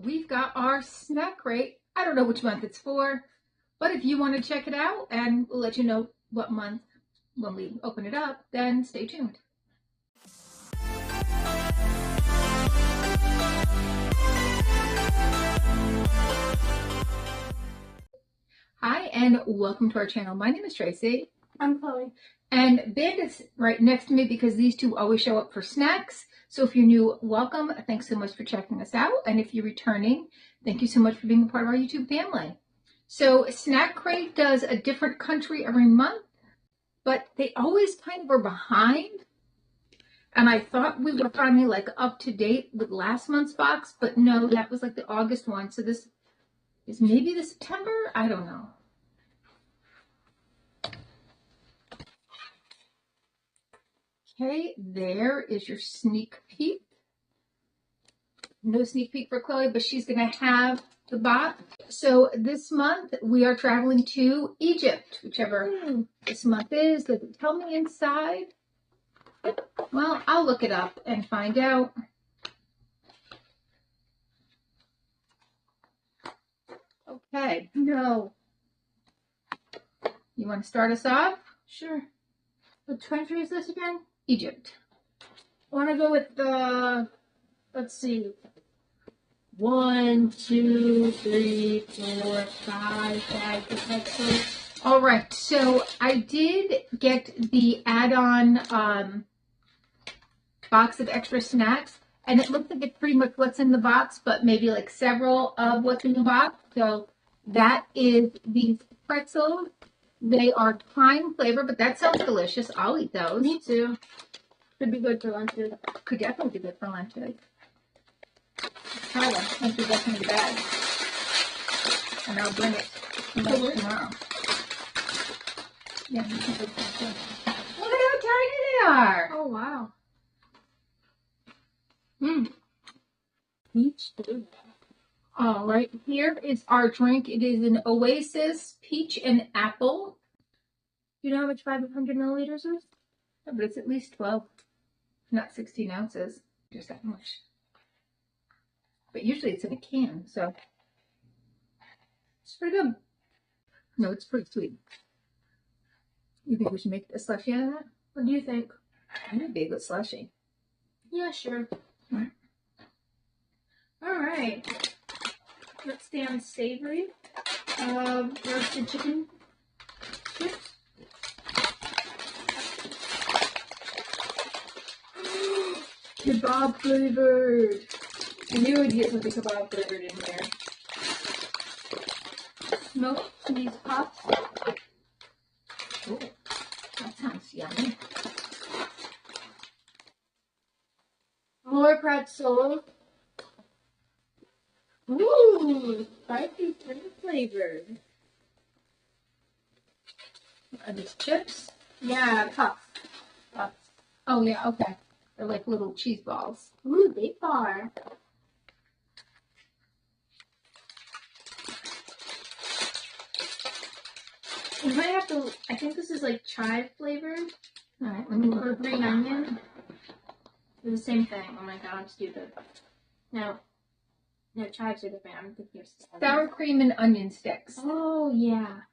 we've got our snack crate. I don't know which month it's for, but if you want to check it out and we'll let you know what month when we open it up, then stay tuned. Hi, and welcome to our channel. My name is Tracy. I'm Chloe. And Bandit's right next to me because these two always show up for snacks. So if you're new, welcome. Thanks so much for checking us out. And if you're returning, thank you so much for being a part of our YouTube family. So SnackCrate does a different country every month, but they always kind of are behind. And I thought we were finally like up to date with last month's box, but no, that was like the August one. So this is maybe the September? I don't know. Okay, there is your sneak peek. No sneak peek for Chloe, but she's going to have the box. So this month we are traveling to Egypt, whichever this month is. Does it tell me inside? Well, I'll look it up and find out. Okay, no. You want to start us off? Sure. What country is this again? Egypt. I want to go with the, let's see, 1, 2, 3, 4, 5, 6. All right, so I did get the add-on box of extra snacks, and it looks like it's pretty much what's in the box, but maybe like several of what's in the box. So that is these pretzels. They are thyme flavor, but that sounds delicious. I'll eat those. Me too. Could be good for lunches. Could definitely be good for lunches. Try them. Once we get them in the bag. And I'll bring it tomorrow. Yeah, look at how tiny they are. Oh, wow. Peach. All right, here is our drink. It is an Oasis peach and apple. You know how much 500 milliliters is? Yeah, but it's at least 12, not 16 ounces. Just that much. But usually it's in a can, so it's pretty good. No, it's pretty sweet. You think we should make a slushie out of that? What do you think? That'd be a good slushie. Yeah, sure. Right. All right. Let's stay on savory. Roasted chicken strips. Kebab flavored. I knew we'd get something kebab flavored in there. Smoked cheese puffs. Ooh, that sounds yummy. More pretzels. Ooh, spicy flavored. Are these chips? Yeah, puffs. Puffs. Oh, yeah, okay. They're like little cheese balls. Ooh, they are. We might have to, I think this is like chive flavored. All right, let me Or look. green onion. They're the same thing. Oh my god, I'm stupid. No, chives are different. I'm thinking of Sour cream and onion sticks. Oh, yeah.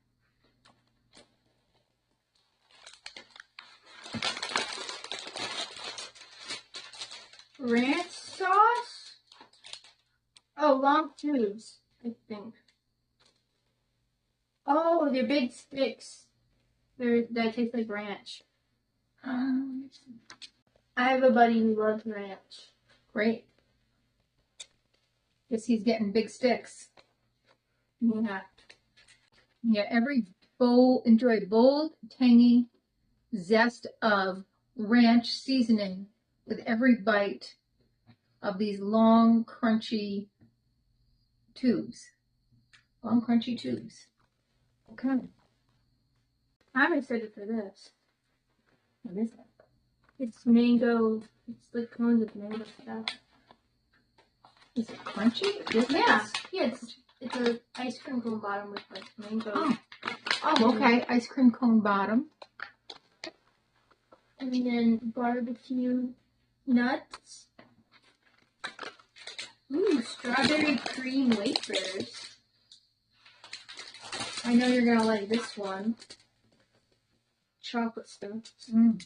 Ranch sauce? Oh, long tubes, I think. Oh, they're big sticks. That taste like ranch. I have a buddy who loves ranch. Great. Guess he's getting big sticks. Yeah. Yeah, every bowl, enjoy bold, tangy zest of ranch seasoning with every bite of these long, crunchy tubes. Long, crunchy tubes. Okay. I'm excited for this. What is that? It's mango. It's like cones with mango stuff. Is it crunchy? Yeah. Yeah, it's a ice cream cone bottom with like mango. Oh, okay. Ice cream cone bottom. And then barbecue nuts. Ooh, strawberry cream wafers. I know you're gonna like this one. Chocolate stuff. Mm.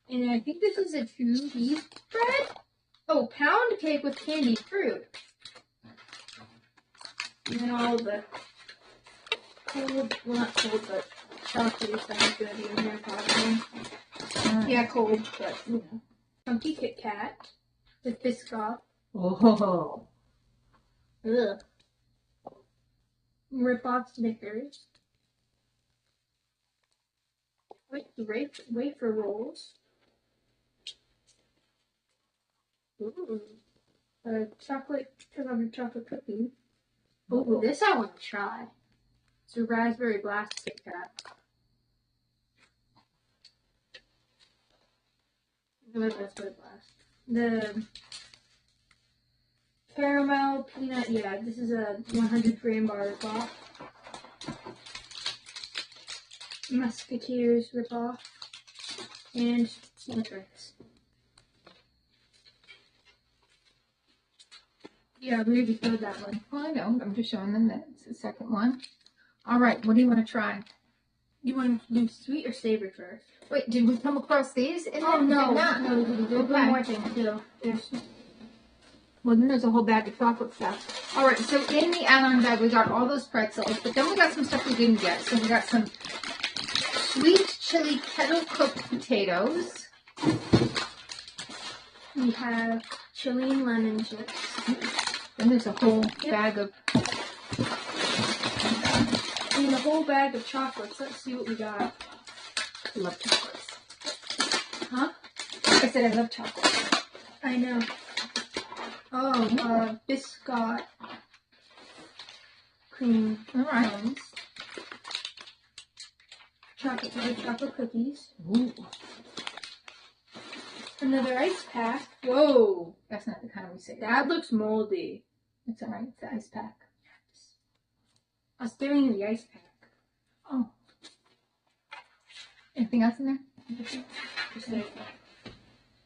And I think this is a cheese bread. Oh, pound cake with candied fruit. And then all the cold, well not cold, but chocolate stuff is gonna be in here probably. Yeah, cold, but you know. Chunky Kit Kat with Biscoff. Oh. Ugh. Rip-off Snickers. With wafer rolls. Ooh. Chocolate cookie. Ooh, this I want to try. It's a raspberry blast Kit Kat. Raspberry blast. The caramel peanut, yeah, this is a 100-gram bar ripoff. Musketeers ripoff. And Snickers. Yeah, we already showed that one. Well, I know. I'm just showing them that it's the second one. All right. What do you want to try? You want to do sweet or savory first? Wait, did we come across these? Oh, no. No, there's one more thing, too. Well, then there's a whole bag of chocolate stuff. All right. So in the add-on bag, we got all those pretzels, but then we got some stuff we didn't get. So we got some sweet chili kettle-cooked potatoes. We have chili and lemon chips. Then there's a whole bag of... And a whole bag of chocolates. Let's see what we got. I love chocolates. Huh? I said I love chocolate. I know. Oh, biscuit cream All right. chocolate cookies. Ooh. Another ice pack. Whoa, That's not the kind we say. that looks moldy. It's all right. It's the ice pack. I was staring at the ice pack. Oh. Anything else in there? Just like that.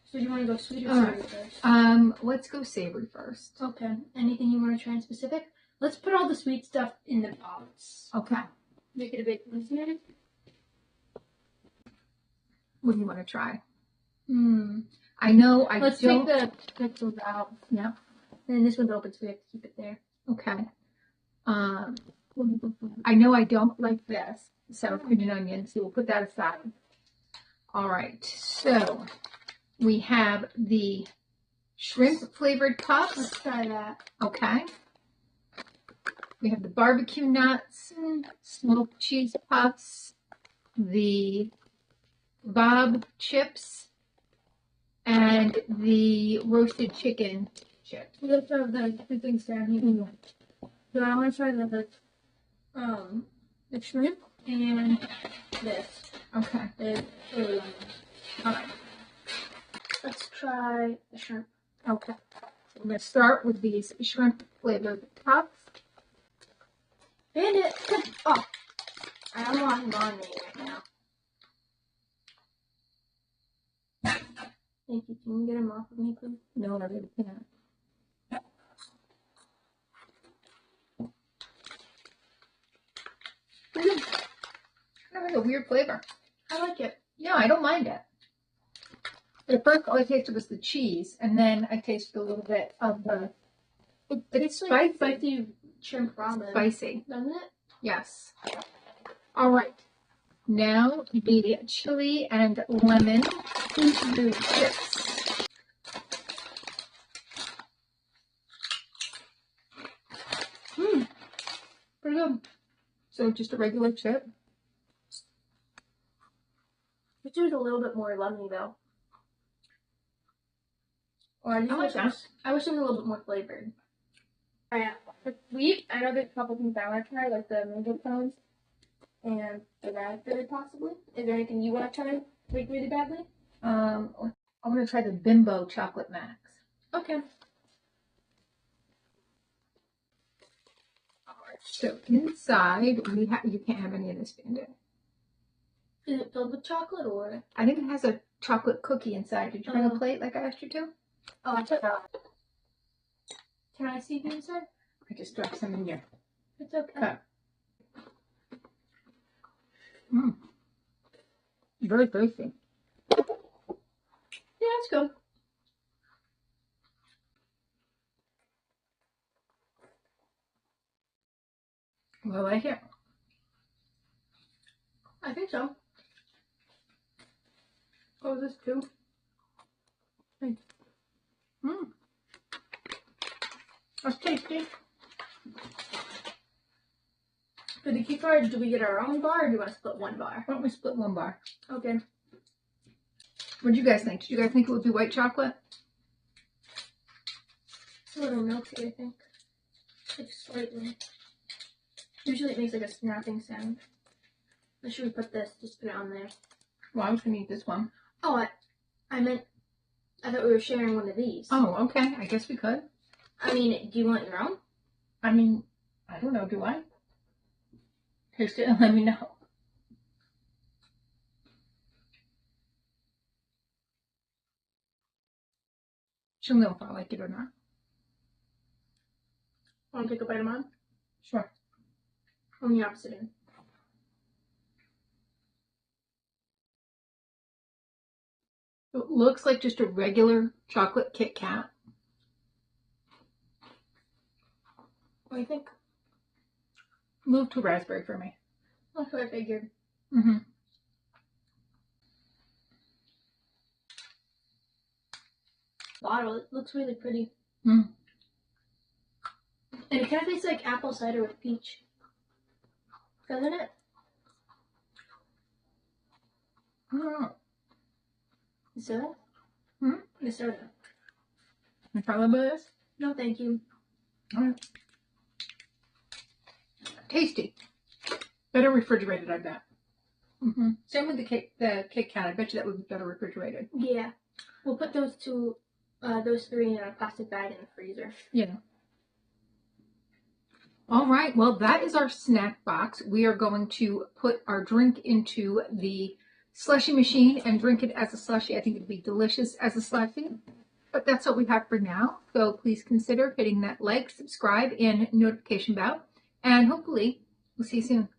So you want to go sweet or savory first? Let's go savory first. Okay. Anything you want to try in specific? Let's put all the sweet stuff in the pots. Okay. Make it a bit easier. What do you want to try? I know I Let's don't... take the pretzels out. Yeah. And this one's open, so we have to keep it there. Okay. I know I don't like this. Sour cream and onion, so we'll put that aside. All right. So we have the shrimp flavored puffs. Let's try that. Okay. We have the barbecue nuts, smoked cheese puffs, the Bob chips, and the roasted chicken chips. Let's have the two things down here. So I want to try the shrimp and this. Okay. The chili lemon. All right. Let's try the shrimp. Okay. So we're going to start with these shrimp flavored puffs. Bandit! Oh! I don't want him on me right now. Thank you. Can you get him off of me, please? No, I really can't. That was a weird flavor. I like it. Yeah, I don't mind it. At first, all I tasted was the cheese, and then I tasted a little bit of the... It's like spicy. spicy shrimp ramen. Spicy. Doesn't it? Yes. All right. Now, the chili and lemon seafood chips. Pretty good. So just a regular chip. This is a little bit more lemony though. Or I like that. I wish it was a little bit more flavored. Alright, for sweet, I know there's a couple things I want to try, like the mango cones and the raspberry possibly. Is there anything you want to try really badly? I'm going to try the Bimbo Chocolate Max. Okay. So inside, we you can't have any of this, Bandit. Is it filled with chocolate or? I think it has a chocolate cookie inside. Did you bring a plate like I asked you to? Oh, I took that. Can I see the inside? I just dropped some in here. It's okay. Cut. Very tasty. Yeah, it's good. Well, I like it. I think so. Oh, this too. That's tasty. For the key card, do we get our own bar or do you want to split one bar? Why don't we split one bar? Okay. What did you guys think? Did you guys think it would be white chocolate? It's a little milky, I think. Like slightly. Usually it makes like a snapping sound. Or should we put this? Just put it on there. Well, I was going to eat this one. Oh, I meant, I thought we were sharing one of these. Oh, okay. I guess we could. I mean, do you want your own? I mean, I don't know. Do I? Taste it and let me know. She'll know if I like it or not. Want to take a bite of mine? Sure. On the opposite end. It looks like just a regular chocolate Kit Kat. What do you think? Move to raspberry for me. That's what I figured. Bottle, it looks really pretty. And it kind of tastes like apple cider with peach. Doesn't it? The soda? The soda. You try a little bit of this? No, thank you. Alright. Tasty. Better refrigerated, I bet. Same with the Kit Kat. I bet you that would be better refrigerated. Yeah. We'll put those three in a plastic bag in the freezer. Yeah. All right. Well, that is our snack box. We are going to put our drink into the slushy machine and drink it as a slushy. I think it'd be delicious as a slushy. But that's what we have for now. So please consider hitting that like, subscribe, and notification bell. And hopefully we'll see you soon.